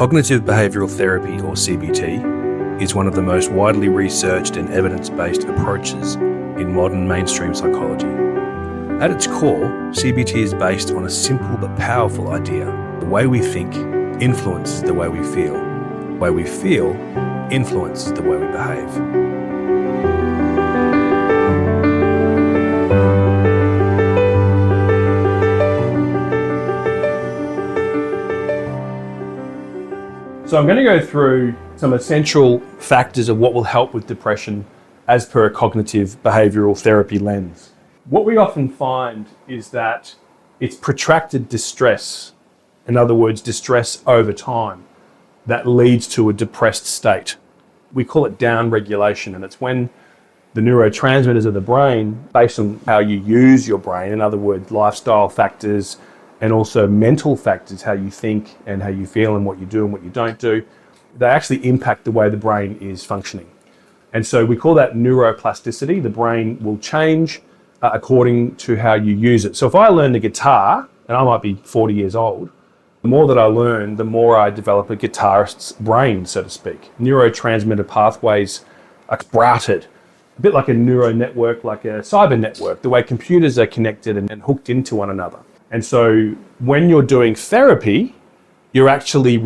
Cognitive behavioural therapy, or CBT, is one of the most widely researched and evidence-based approaches in modern mainstream psychology. At its core, CBT is based on a simple but powerful idea. The way we think influences the way we feel. The way we feel influences the way we behave. So I'm going to go through some essential factors of what will help with depression as per a cognitive behavioural therapy lens. What we often find is that it's protracted distress, in other words, distress over time, that leads to a depressed state. We call it down-regulation, and it's when the neurotransmitters of the brain, based on how you use your brain, in other words, lifestyle factors, and also mental factors, how you think and how you feel and what you do and what you don't do, they actually impact the way the brain is functioning. And so we call that neuroplasticity. The brain will change according to how you use it. So if I learn the guitar, and I might be 40 years old, the more that I learn, the more I develop a guitarist's brain, so to speak. Neurotransmitter pathways are sprouted, a bit like a neural network, like a cyber network, the way computers are connected and hooked into one another. And so when you're doing therapy, you're actually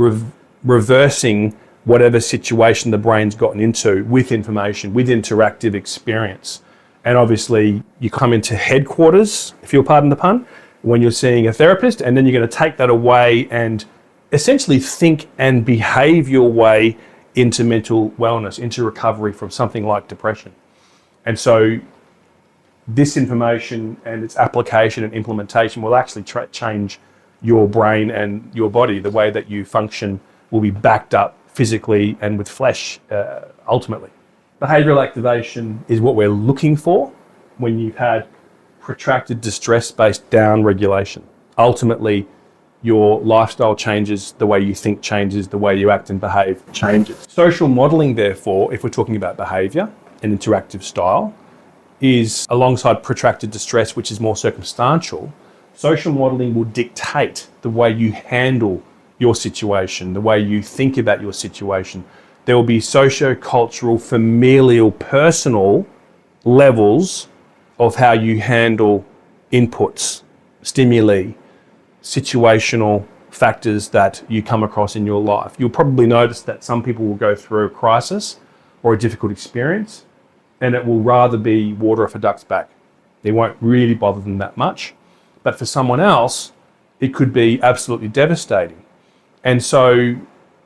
reversing whatever situation the brain's gotten into with information, with interactive experience. And obviously you come into headquarters, if you'll pardon the pun, when you're seeing a therapist, and then you're going to take that away and essentially think and behave your way into mental wellness, into recovery from something like depression. And so this information and its application and implementation will actually change your brain and your body. The way that you function will be backed up physically and with flesh, ultimately. Behavioural activation is what we're looking for when you've had protracted distress-based down-regulation. Ultimately, your lifestyle changes, the way you think changes, the way you act and behave changes. Social modelling, therefore, if we're talking about behaviour and interactive style, is alongside protracted distress, which is more circumstantial. Social modelling will dictate the way you handle your situation, the way you think about your situation. There will be socio-cultural, familial, personal levels of how you handle inputs, stimuli, situational factors that you come across in your life. You'll probably notice that some people will go through a crisis or a difficult experience, and it will rather be water off a duck's back. It won't really bother them that much. But for someone else, it could be absolutely devastating. And so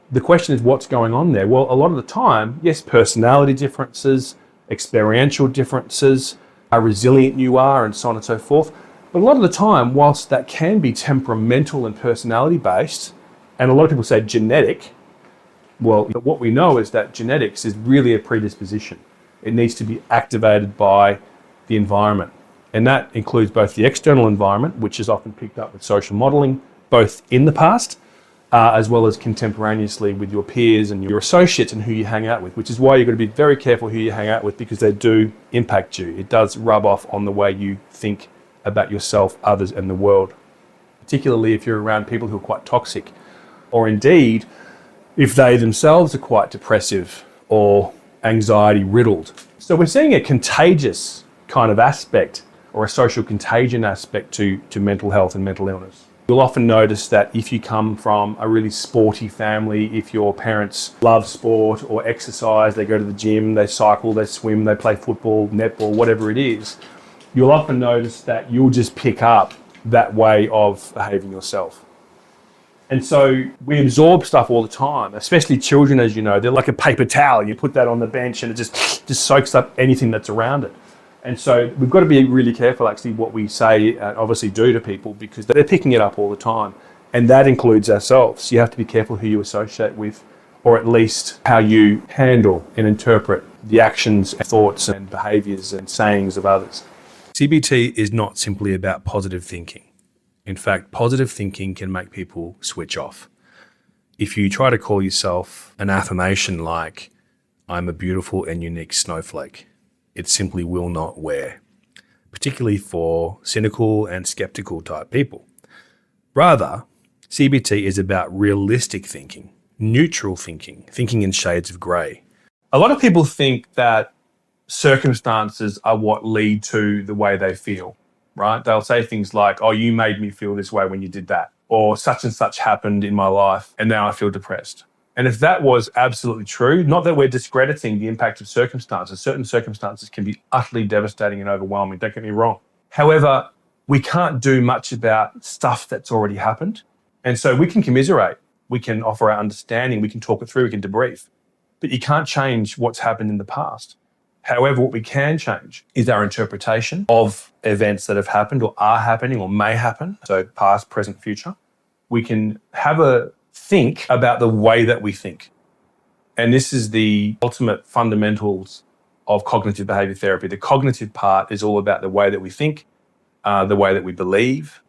the question is, what's going on there? Well, a lot of the time, yes, personality differences, experiential differences, how resilient you are, and so on and so forth. But a lot of the time, whilst that can be temperamental and personality based, and a lot of people say genetic, well, what we know is that genetics is really a predisposition. It needs to be activated by the environment. And that includes both the external environment, which is often picked up with social modelling, both in the past, as well as contemporaneously with your peers and your associates and who you hang out with, which is why you've got to be very careful who you hang out with, because they do impact you. It does rub off on the way you think about yourself, others, and the world, particularly if you're around people who are quite toxic, or indeed, if they themselves are quite depressive or anxiety riddled. So we're seeing a contagious kind of aspect, or a social contagion aspect to mental health and mental illness. You'll often notice that if you come from a really sporty family, if your parents love sport or exercise, they go to the gym, they cycle, they swim, they play football, netball, whatever it is, you'll often notice that you'll just pick up that way of behaving yourself. And so we absorb stuff all the time, especially children, as you know. They're like a paper towel. You put that on the bench and it just soaks up anything that's around it. And so we've got to be really careful, actually, what we say and obviously do to people, because they're picking it up all the time. And that includes ourselves. You have to be careful who you associate with, or at least how you handle and interpret the actions, thoughts and behaviours and sayings of others. CBT is not simply about positive thinking. In fact, positive thinking can make people switch off. If you try to call yourself an affirmation like, "I'm a beautiful and unique snowflake," it simply will not wear, particularly for cynical and skeptical type people. Rather, CBT is about realistic thinking, neutral thinking, thinking in shades of grey. A lot of people think that circumstances are what lead to the way they feel, right? They'll say things like, oh, you made me feel this way when you did that, or such and such happened in my life and now I feel depressed. And if that was absolutely true, not that we're discrediting the impact of circumstances, certain circumstances can be utterly devastating and overwhelming, don't get me wrong. However, we can't do much about stuff that's already happened. And so we can commiserate, we can offer our understanding, we can talk it through, we can debrief, but you can't change what's happened in the past. However, what we can change is our interpretation of events that have happened or are happening or may happen, so past, present, future. We can have a think about the way that we think. And this is the ultimate fundamentals of cognitive behavior therapy. The cognitive part is all about the way that we think, the way that we believe,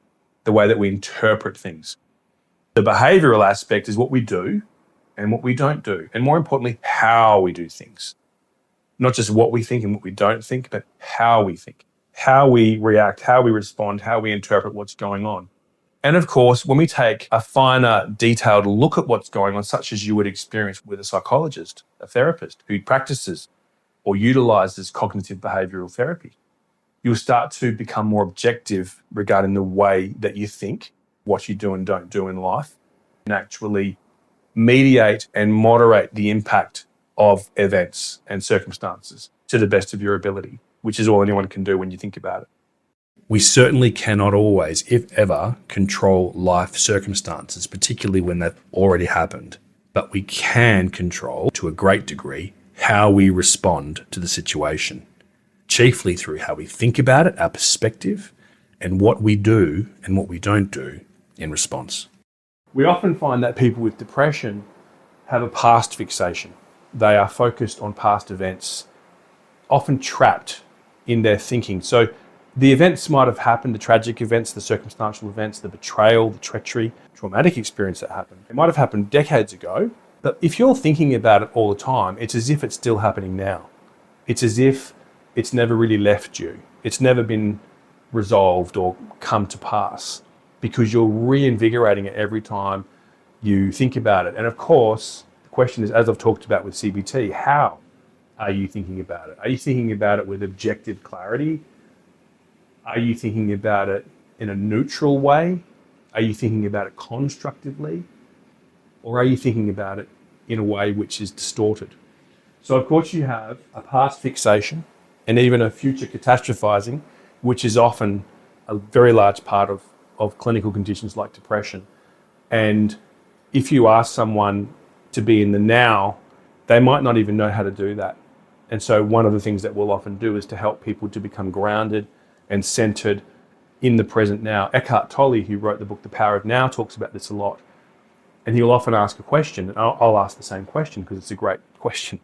the way that we interpret things. The behavioral aspect is what we do and what we don't do, and more importantly, how we do things. Not just what we think and what we don't think, but how we think, how we react, how we respond, how we interpret what's going on. And of course, when we take a finer, detailed look at what's going on, such as you would experience with a psychologist, a therapist who practices or utilizes cognitive behavioral therapy, you'll start to become more objective regarding the way that you think, what you do and don't do in life, and actually mediate and moderate the impact of events and circumstances to the best of your ability, which is all anyone can do when you think about it. We certainly cannot always, if ever, control life circumstances, particularly when they've already happened. But we can control, to a great degree, how we respond to the situation, chiefly through how we think about it, our perspective, and what we do and what we don't do in response. We often find that people with depression have a past fixation. They are focused on past events, often trapped in their thinking. So the events might have happened, the tragic events, the circumstantial events, the betrayal, the treachery, traumatic experience that happened. It might have happened decades ago, but if you're thinking about it all the time, it's as if it's still happening now. It's as if it's never really left you. It's never been resolved or come to pass, because you're reinvigorating it every time you think about it. And of course, the question is, as I've talked about with CBT, how are you thinking about it? Are you thinking about it with objective clarity? Are you thinking about it in a neutral way? Are you thinking about it constructively? Or are you thinking about it in a way which is distorted? So of course you have a past fixation and even a future catastrophizing, which is often a very large part of clinical conditions like depression. And if you ask someone to be in the now, they might not even know how to do that. And so one of the things that we'll often do is to help people to become grounded and centered in the present now. Eckhart Tolle, who wrote the book The Power of Now, talks about this a lot. And he'll often ask a question, and I'll ask the same question because it's a great question.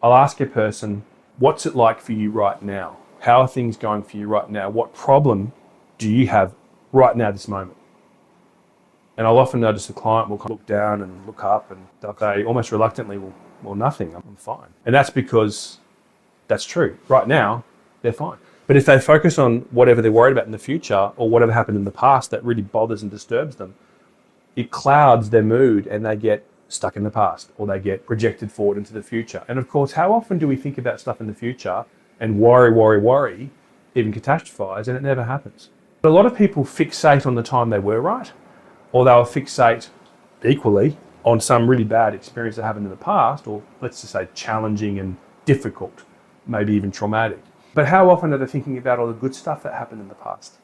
I'll ask a person, what's it like for you right now? How are things going for you right now? What problem do you have right now, this moment? And I'll often notice the client will look down and look up and they'll say almost reluctantly, well, nothing, I'm fine. And that's because that's true. Right now, they're fine. But if they focus on whatever they're worried about in the future or whatever happened in the past that really bothers and disturbs them, it clouds their mood and they get stuck in the past or they get projected forward into the future. And of course, how often do we think about stuff in the future and worry, even catastrophize, and it never happens? But a lot of people fixate on the time they were right, or they'll fixate equally on some really bad experience that happened in the past, or let's just say challenging and difficult, maybe even traumatic. But how often are they thinking about all the good stuff that happened in the past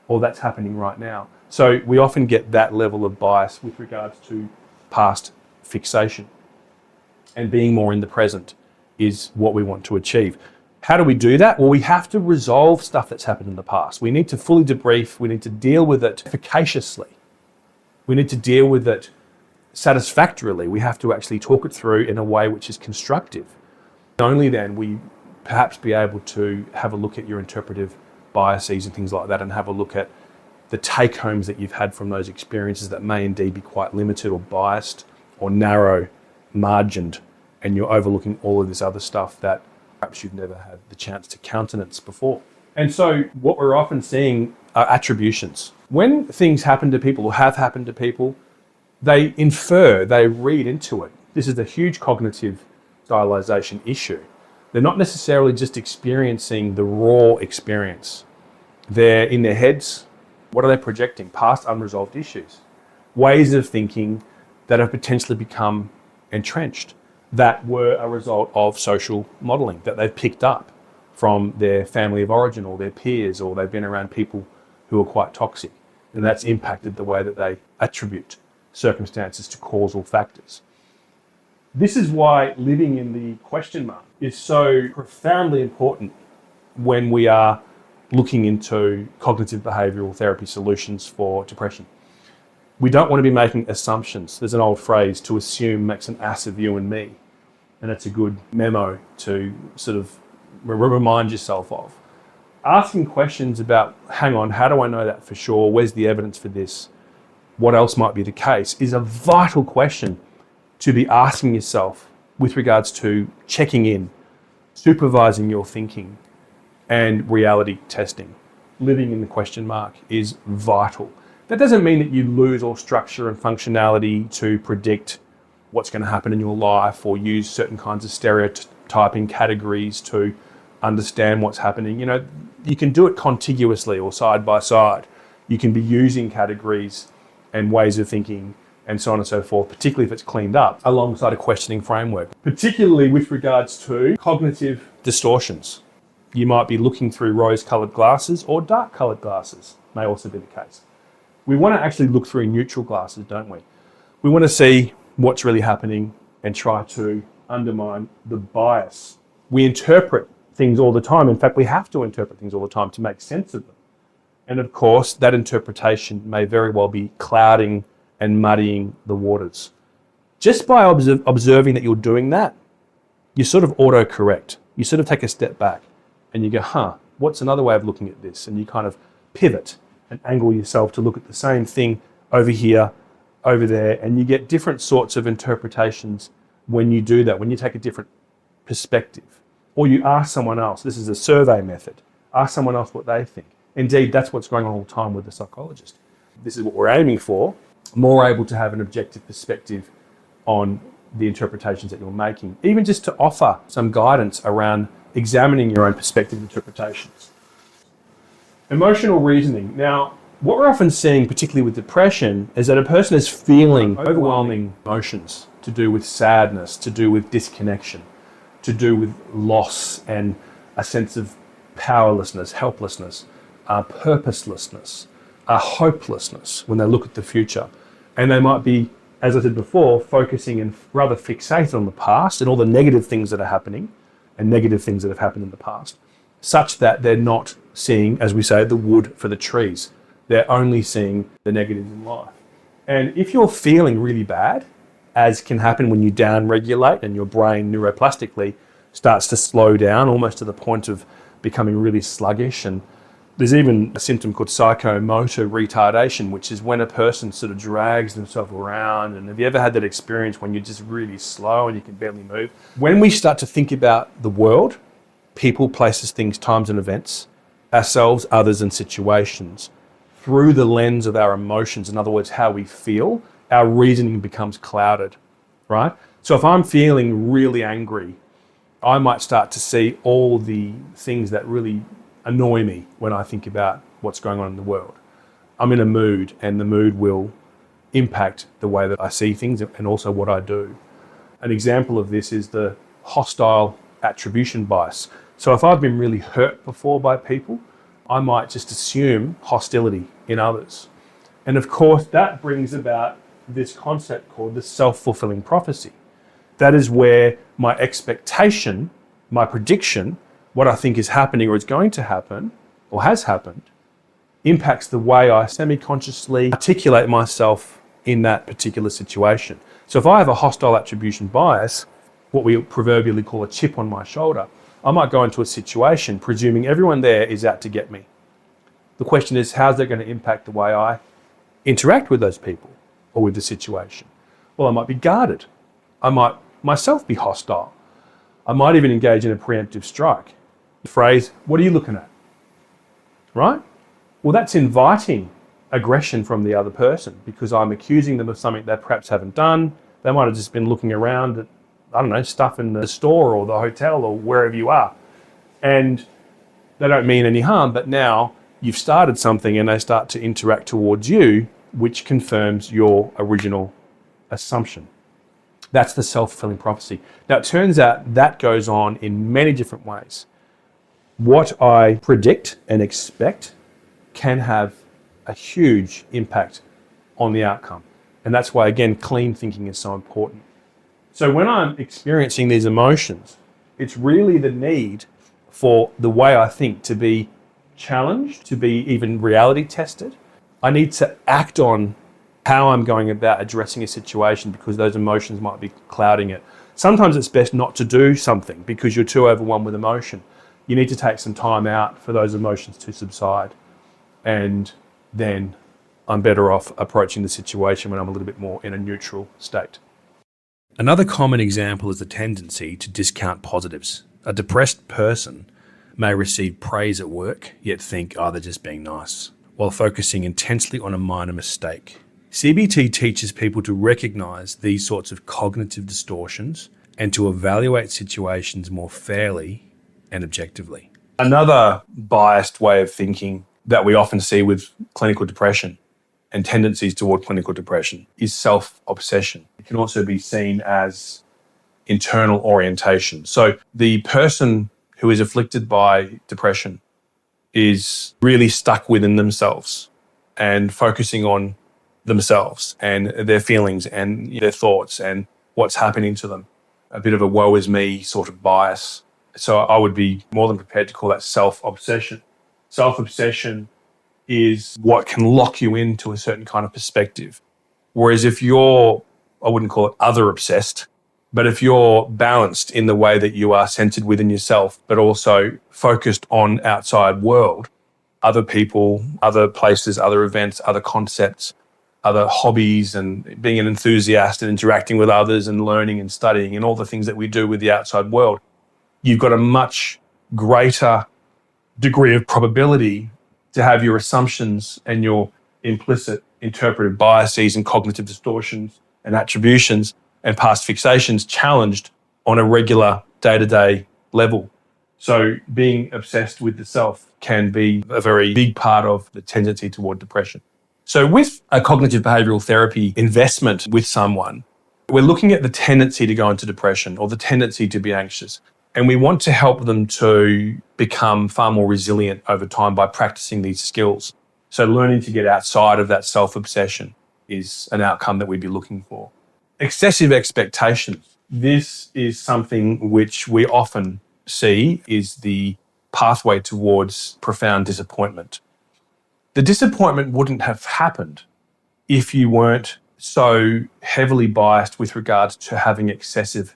or that's happening right now? So we often get that level of bias with regards to past fixation, and being more in the present is what we want to achieve. How do we do that? Well, we have to resolve stuff that's happened in the past. We need to fully debrief. We need to deal with it efficaciously. We need to deal with it satisfactorily. We have to actually talk it through in a way which is constructive. Only then we perhaps be able to have a look at your interpretive biases and things like that, and have a look at the take-homes that you've had from those experiences that may indeed be quite limited or biased or narrow margined, and you're overlooking all of this other stuff that perhaps you've never had the chance to countenance before. And so what we're often seeing are attributions. When things happen to people or have happened to people, they infer, they read into it. This is a huge cognitive stylization issue. They're not necessarily just experiencing the raw experience. They're in their heads. What are they projecting? Past unresolved issues, ways of thinking that have potentially become entrenched, that were a result of social modeling that they've picked up from their family of origin or their peers, or they've been around people who are quite toxic. And that's impacted the way that they attribute circumstances to causal factors. This is why living in the question mark is so profoundly important when we are looking into cognitive behavioural therapy solutions for depression. We don't want to be making assumptions. There's an old phrase, to assume makes an ass of you and me. And it's a good memo to sort of remind yourself of. Asking questions about, hang on, how do I know that for sure? Where's the evidence for this? What else might be the case? Is a vital question to be asking yourself with regards to checking in, supervising your thinking, and reality testing. Living in the question mark is vital. That doesn't mean that you lose all structure and functionality to predict what's going to happen in your life or use certain kinds of stereotyping categories to understand what's happening. You know, you can do it contiguously or side by side. You can be using categories and ways of thinking and so on and so forth, particularly if it's cleaned up, alongside a questioning framework, particularly with regards to cognitive distortions. You might be looking through rose-coloured glasses or dark-coloured glasses, may also be the case. We want to actually look through neutral glasses, don't we? We want to see what's really happening and try to undermine the bias. We interpret things all the time. In fact, we have to interpret things all the time to make sense of them. And of course, that interpretation may very well be clouding and muddying the waters. Just by observing that you're doing that, you sort of autocorrect. You sort of take a step back and you go, what's another way of looking at this? And you kind of pivot and angle yourself to look at the same thing over here, over there, and you get different sorts of interpretations when you do that, when you take a different perspective. Or you ask someone else, this is a survey method, ask someone else what they think. Indeed, that's what's going on all the time with the psychologist. This is what we're aiming for, more able to have an objective perspective on the interpretations that you're making, even just to offer some guidance around examining your own perspective interpretations. Emotional reasoning. Now, what we're often seeing, particularly with depression, is that a person is feeling overwhelming emotions to do with sadness, to do with disconnection, to do with loss and a sense of powerlessness, helplessness, purposelessness, hopelessness when they look at the future. And they might be, as I said before, focusing and rather fixated on the past and all the negative things that are happening and negative things that have happened in the past, such that they're not seeing, as we say, the wood for the trees. They're only seeing the negatives in life. And if you're feeling really bad, as can happen when you down-regulate and your brain neuroplastically starts to slow down almost to the point of becoming really sluggish, and there's even a symptom called psychomotor retardation, which is when a person sort of drags themselves around. And have you ever had that experience when you're just really slow and you can barely move? When we start to think about the world, people, places, things, times and events, ourselves, others and situations, through the lens of our emotions, in other words, how we feel, our reasoning becomes clouded, right? So if I'm feeling really angry, I might start to see all the things that really annoy me when I think about what's going on in the world. I'm in a mood, and the mood will impact the way that I see things and also what I do. An example of this is the hostile attribution bias. So if I've been really hurt before by people, I might just assume hostility in others. And of course, that brings about this concept called the self-fulfilling prophecy. That is where my expectation, my prediction, what I think is happening or is going to happen or has happened, impacts the way I semi-consciously articulate myself in that particular situation. So if I have a hostile attribution bias, what we proverbially call a chip on my shoulder, I might go into a situation presuming everyone there is out to get me. The question is, how's that going to impact the way I interact with those people or with the situation? Well, I might be guarded. I might myself be hostile. I might even engage in a preemptive strike. The phrase, what are you looking at? Right? Well, that's inviting aggression from the other person because I'm accusing them of something they perhaps haven't done. They might have just been looking around at, I don't know, stuff in the store or the hotel or wherever you are. And they don't mean any harm, but now you've started something and they start to interact towards you, which confirms your original assumption. That's the self-fulfilling prophecy. Now, it turns out that goes on in many different ways. What I predict and expect can have a huge impact on the outcome. And that's why, again, clean thinking is so important. So when I'm experiencing these emotions, it's really the need for the way I think to be challenged, to be even reality tested. I need to act on how I'm going about addressing a situation because those emotions might be clouding it. Sometimes it's best not to do something because you're too overwhelmed with emotion. You need to take some time out for those emotions to subside. And then I'm better off approaching the situation when I'm a little bit more in a neutral state. Another common example is the tendency to discount positives. A depressed person may receive praise at work, yet think, oh, they're just being nice, while focusing intensely on a minor mistake. CBT teaches people to recognize these sorts of cognitive distortions and to evaluate situations more fairly and objectively. Another biased way of thinking that we often see with clinical depression and tendencies toward clinical depression is self-obsession. It can also be seen as internal orientation. So the person who is afflicted by depression is really stuck within themselves and focusing on themselves and their feelings and their thoughts and what's happening to them. A bit of a woe is me sort of bias. So I would be more than prepared to call that self-obsession. Self-obsession is what can lock you into a certain kind of perspective. Whereas if you're, I wouldn't call it other obsessed, but if you're balanced in the way that you are centered within yourself, but also focused on outside world, other people, other places, other events, other concepts, other hobbies, and being an enthusiast and interacting with others and learning and studying and all the things that we do with the outside world, you've got a much greater degree of probability to have your assumptions and your implicit interpretive biases and cognitive distortions and attributions and past fixations challenged on a regular day-to-day level. So being obsessed with the self can be a very big part of the tendency toward depression. So with a cognitive behavioral therapy investment with someone, we're looking at the tendency to go into depression or the tendency to be anxious. And we want to help them to become far more resilient over time by practicing these skills. So learning to get outside of that self-obsession is an outcome that we'd be looking for. Excessive expectations. This is something which we often see is the pathway towards profound disappointment. The disappointment wouldn't have happened if you weren't so heavily biased with regards to having excessive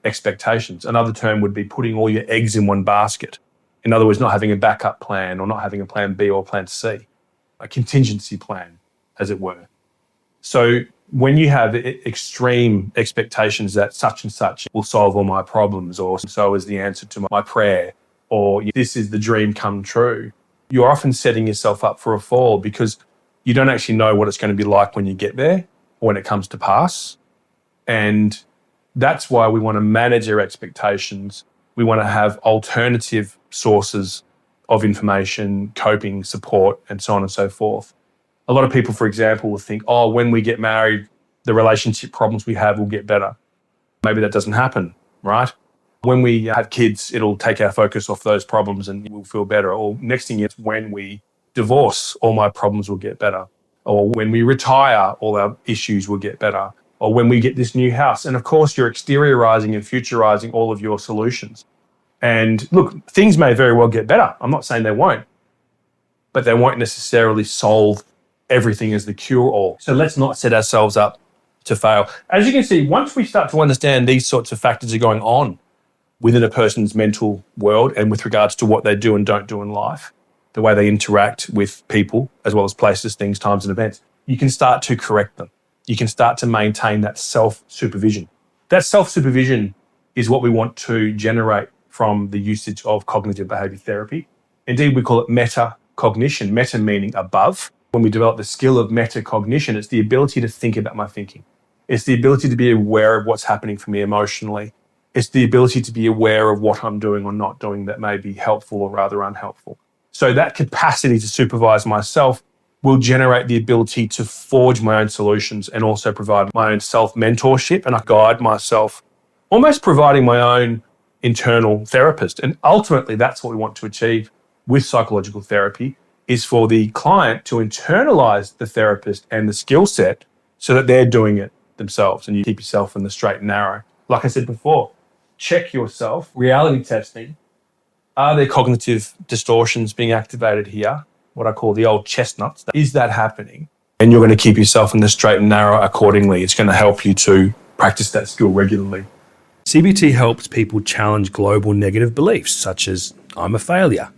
expectations. Another term would be putting all your eggs in one basket. In other words, not having a backup plan or not having a plan B or plan C, a contingency plan, as it were. So when you have extreme expectations that such and such will solve all my problems, or so is the answer to my prayer, or this is the dream come true, you're often setting yourself up for a fall because you don't actually know what it's going to be like when you get there or when it comes to pass. And that's why we want to manage our expectations. We want to have alternative sources of information, coping, support, and so on and so forth. A lot of people, for example, will think, oh, when we get married, the relationship problems we have will get better. Maybe that doesn't happen, right? When we have kids, it'll take our focus off those problems and we'll feel better. Or next thing is when we divorce, all my problems will get better. Or when we retire, all our issues will get better. Or when we get this new house. And of course, you're exteriorizing and futurizing all of your solutions. And look, things may very well get better. I'm not saying they won't, but they won't necessarily solve everything as the cure-all. So let's not set ourselves up to fail. As you can see, once we start to understand these sorts of factors are going on within a person's mental world and with regards to what they do and don't do in life, the way they interact with people, as well as places, things, times, and events, you can start to correct them. You can start to maintain that self-supervision. That self-supervision is what we want to generate from the usage of cognitive behaviour therapy. Indeed, we call it metacognition, meta meaning above. when we develop the skill of metacognition, it's the ability to think about my thinking. It's the ability to be aware of what's happening for me emotionally. It's the ability to be aware of what I'm doing or not doing that may be helpful or rather unhelpful. So that capacity to supervise myself will generate the ability to forge my own solutions and also provide my own self-mentorship, and I guide myself, almost providing my own internal therapist. And ultimately, that's what we want to achieve with psychological therapy, is for the client to internalize the therapist and the skill set so that they're doing it themselves, and you keep yourself in the straight and narrow. Like I said before, check yourself, reality testing. Are there cognitive distortions being activated here? What I call the old chestnuts. Is that happening? And you're going to keep yourself in the straight and narrow accordingly. It's going to help you to practice that skill regularly. CBT helps people challenge global negative beliefs such as, I'm a failure,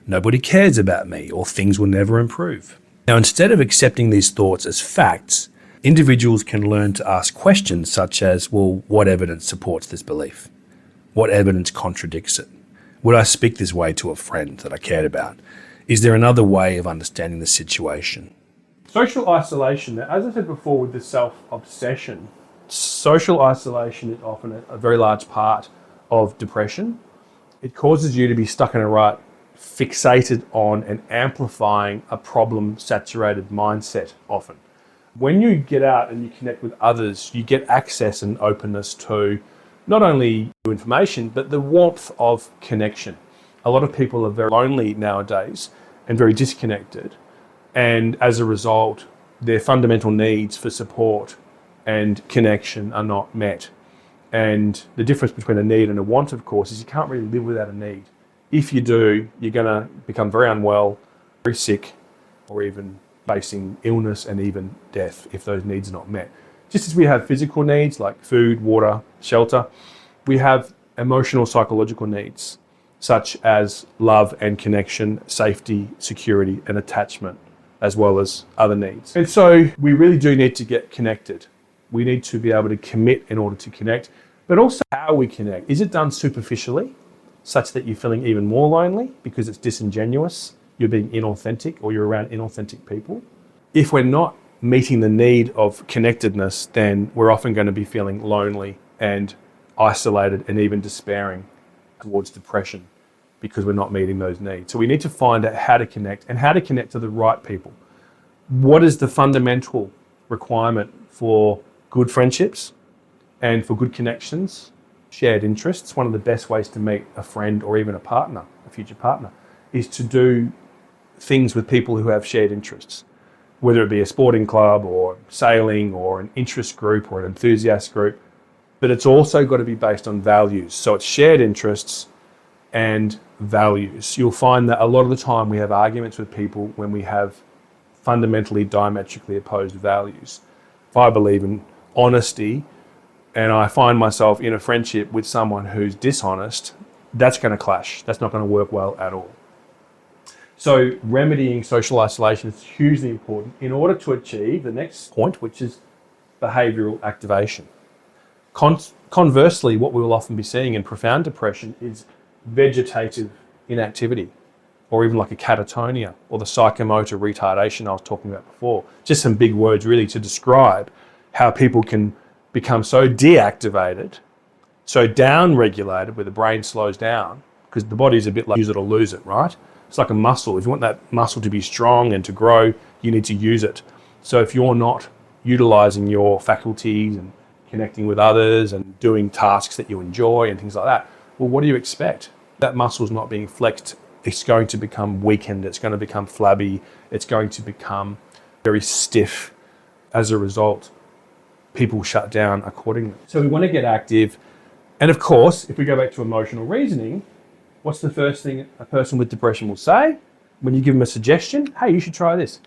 nobody cares about me, or things will never improve. Now, instead of accepting these thoughts as facts, individuals can learn to ask questions such as, well, what evidence supports this belief? What evidence contradicts it? Would I speak this way to a friend that I cared about? Is there another way of understanding the situation? Social isolation, as I said before with the self-obsession, social isolation is often a very large part of depression. It causes you to be stuck in a rut, fixated on and amplifying a problem-saturated mindset often. When you get out and you connect with others, you get access and openness to not only information, but the warmth of connection. A lot of people are very lonely nowadays and very disconnected. And as a result, their fundamental needs for support and connection are not met. And the difference between a need and a want, of course, is you can't really live without a need. If you do, you're going to become very unwell, very sick, or even facing illness and even death if those needs are not met. Just as we have physical needs like food, water, shelter, we have emotional, psychological needs such as love and connection, safety, security, and attachment, as well as other needs. And so we really do need to get connected. We need to be able to commit in order to connect, but also how we connect. Is it done superficially, such that you're feeling even more lonely because it's disingenuous, you're being inauthentic, or you're around inauthentic people? If we're not meeting the need of connectedness, then we're often going to be feeling lonely and isolated and even despairing towards depression because we're not meeting those needs. So we need to find out how to connect and how to connect to the right people. What is the fundamental requirement for good friendships and for good connections? Shared interests. One of the best ways to meet a friend or even a partner, a future partner, is to do things with people who have shared interests, whether it be a sporting club or sailing or an interest group or an enthusiast group. But it's also got to be based on values. So it's shared interests and values. You'll find that a lot of the time we have arguments with people when we have fundamentally diametrically opposed values. If I believe in honesty and I find myself in a friendship with someone who's dishonest, that's going to clash. That's not going to work well at all. So remedying social isolation is hugely important in order to achieve the next point, which is behavioural activation. Conversely, what we will often be seeing in profound depression is vegetative inactivity, or even like a catatonia, or the psychomotor retardation I was talking about before. Just some big words really to describe how people can become so deactivated, so down-regulated, where the brain slows down, because the body's a bit like use it or lose it, right? It's like a muscle. If you want that muscle to be strong and to grow, you need to use it. So if you're not utilising your faculties and connecting with others and doing tasks that you enjoy and things like that, well, what do you expect? That muscle's not being flexed. It's going to become weakened. It's going to become flabby. It's going to become very stiff. As a result, people shut down accordingly. So we want to get active. And of course, if we go back to emotional reasoning, what's the first thing a person with depression will say when you give them a suggestion? Hey, you should try this.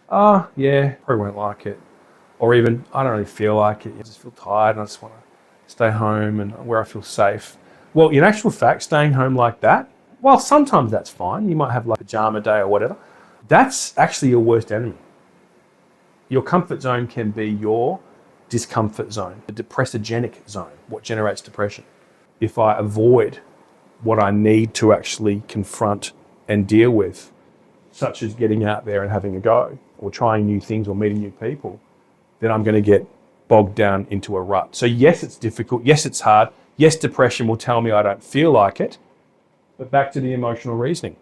Oh, yeah, probably won't like it. Or even, I don't really feel like it. I just feel tired and I just want to stay home and where I feel safe. Well, in actual fact, staying home like that, well, sometimes that's fine. You might have like a pajama day or whatever. That's actually your worst enemy. Your comfort zone can be your discomfort zone, the depressogenic zone, what generates depression. If I avoid what I need to actually confront and deal with, such as getting out there and having a go, or trying new things or meeting new people, then I'm going to get bogged down into a rut. So yes, it's difficult. Yes, it's hard. Yes, depression will tell me I don't feel like it. But back to the emotional reasoning,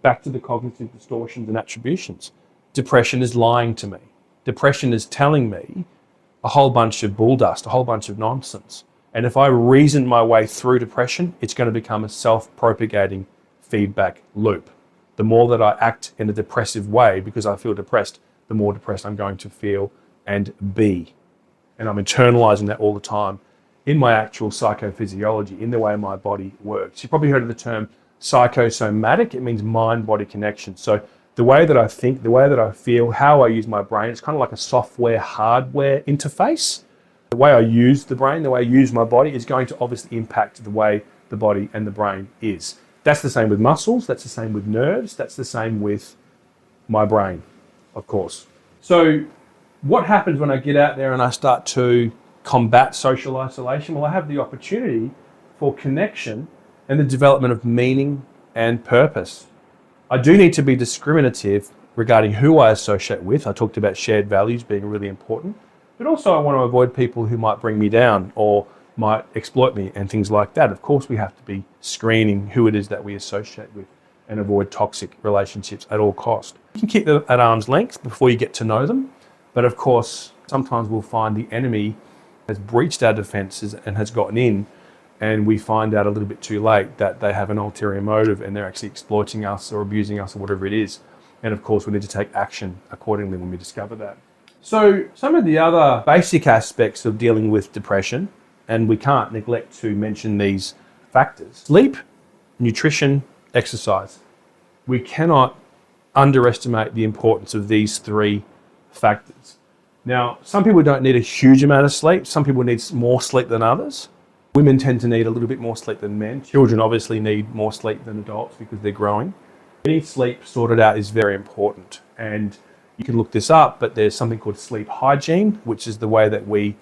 back to the cognitive distortions and attributions. Depression is lying to me. Depression is telling me a whole bunch of bull dust, a whole bunch of nonsense. And if I reason my way through depression, it's going to become a self-propagating feedback loop. The more that I act in a depressive way because I feel depressed, the more depressed I'm going to feel and be. And I'm internalizing that all the time in my actual psychophysiology, in the way my body works. You've probably heard of the term psychosomatic. It means mind-body connection. So the way that I think, the way that I feel, how I use my brain, it's kind of like a software-hardware interface. The way I use the brain, the way I use my body is going to obviously impact the way the body and the brain is. That's the same with muscles, that's the same with nerves, that's the same with my brain, of course. So what happens when I get out there and I start to combat social isolation? Well, I have the opportunity for connection and the development of meaning and purpose. I do need to be discriminative regarding who I associate with. I talked about shared values being really important, but also I want to avoid people who might bring me down or might exploit me and things like that. Of course, we have to be screening who it is that we associate with and avoid toxic relationships at all cost. You can keep them at arm's length before you get to know them, but of course, sometimes we'll find the enemy has breached our defenses and has gotten in, and we find out a little bit too late that they have an ulterior motive and they're actually exploiting us or abusing us or whatever it is. And of course, we need to take action accordingly when we discover that. So some of the other basic aspects of dealing with depression, and we can't neglect to mention these factors: sleep, nutrition, exercise. We cannot underestimate the importance of these three factors. Now, some people don't need a huge amount of sleep. Some people need more sleep than others. Women tend to need a little bit more sleep than men. Children obviously need more sleep than adults because they're growing. Getting sleep sorted out is very important. And you can look this up, but there's something called sleep hygiene, which is the way that we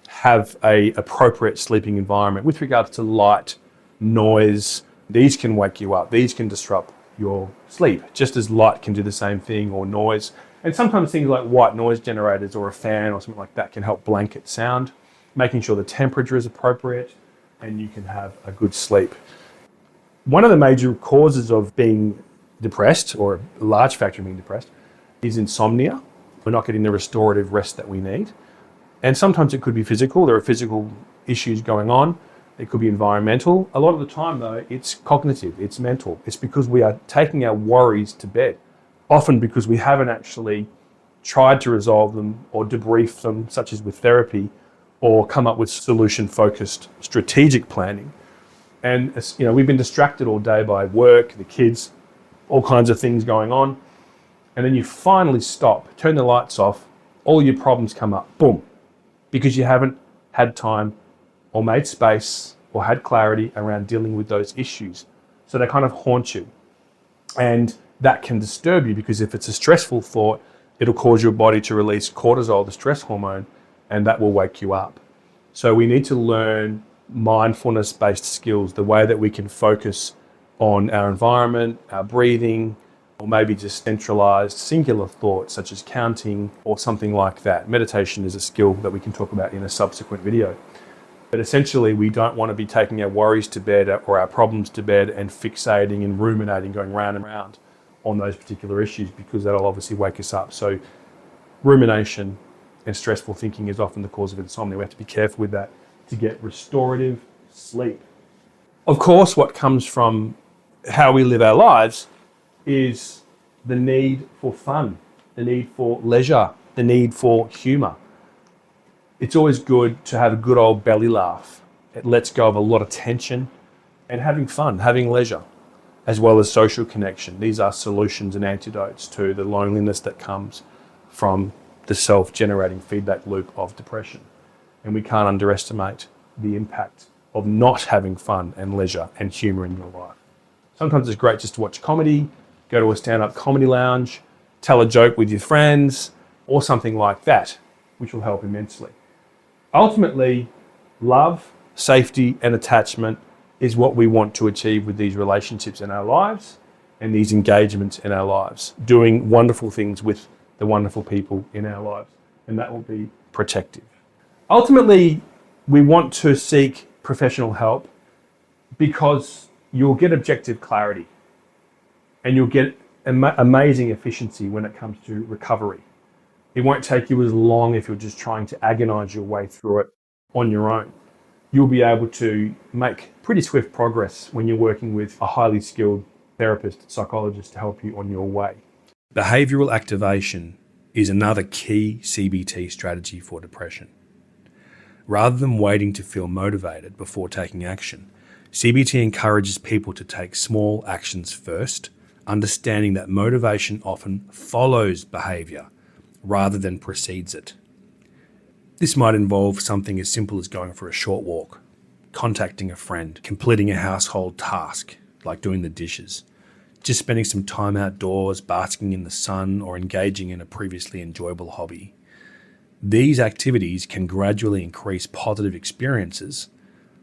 have an appropriate sleeping environment with regards to light, noise. These can wake you up. These can disrupt your sleep, just as light can do the same thing, or noise. And sometimes things like white noise generators or a fan or something like that can help blanket sound, making sure the temperature is appropriate and you can have a good sleep. One of the major causes of being depressed, or a large factor of being depressed, is insomnia. We're not getting the restorative rest that we need. And sometimes it could be physical. There are physical issues going on. It could be environmental. A lot of the time, though, it's cognitive, it's mental. It's because we are taking our worries to bed, often because we haven't actually tried to resolve them or debrief them, such as with therapy, or come up with solution-focused strategic planning. And we've been distracted all day by work, the kids, all kinds of things going on. And then you finally stop, turn the lights off, all your problems come up, boom, because you haven't had time or made space or had clarity around dealing with those issues. So they kind of haunt you. And that can disturb you, because if it's a stressful thought, it'll cause your body to release cortisol, the stress hormone, and that will wake you up. So we need to learn mindfulness-based skills, the way that we can focus on our environment, our breathing, or maybe just centralized singular thoughts such as counting or something like that. Meditation is a skill that we can talk about in a subsequent video. But essentially, we don't want to be taking our worries to bed or our problems to bed and fixating and ruminating, going round and round on those particular issues, because that'll obviously wake us up. So rumination and stressful thinking is often the cause of insomnia. We have to be careful with that to get restorative sleep. Of course, what comes from how we live our lives is the need for fun, the need for leisure, the need for humor. It's always good to have a good old belly laugh. It lets go of a lot of tension, and having fun, having leisure, as well as social connection. These are solutions and antidotes to the loneliness that comes from the self-generating feedback loop of depression. And we can't underestimate the impact of not having fun and leisure and humor in your life. Sometimes it's great just to watch comedy, go to a stand-up comedy lounge, tell a joke with your friends, or something like that, which will help immensely. Ultimately, love, safety, and attachment is what we want to achieve with these relationships in our lives and these engagements in our lives, doing wonderful things with the wonderful people in our lives, and that will be protective. Ultimately, we want to seek professional help because you'll get objective clarity and you'll get amazing efficiency when it comes to recovery. It won't take you as long if you're just trying to agonize your way through it on your own. You'll be able to make pretty swift progress when you're working with a highly skilled therapist, psychologist to help you on your way. Behavioral activation is another key CBT strategy for depression. Rather than waiting to feel motivated before taking action, CBT encourages people to take small actions first, understanding that motivation often follows behavior rather than precedes it. This might involve something as simple as going for a short walk, contacting a friend, completing a household task like doing the dishes, just spending some time outdoors, basking in the sun, or engaging in a previously enjoyable hobby. These activities can gradually increase positive experiences,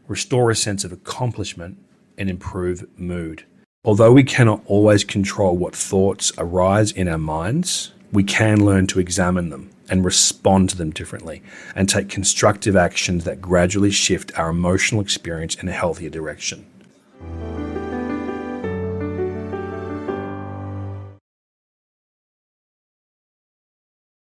restore a sense of accomplishment, and improve mood. Although we cannot always control what thoughts arise in our minds, we can learn to examine them and respond to them differently and take constructive actions that gradually shift our emotional experience in a healthier direction.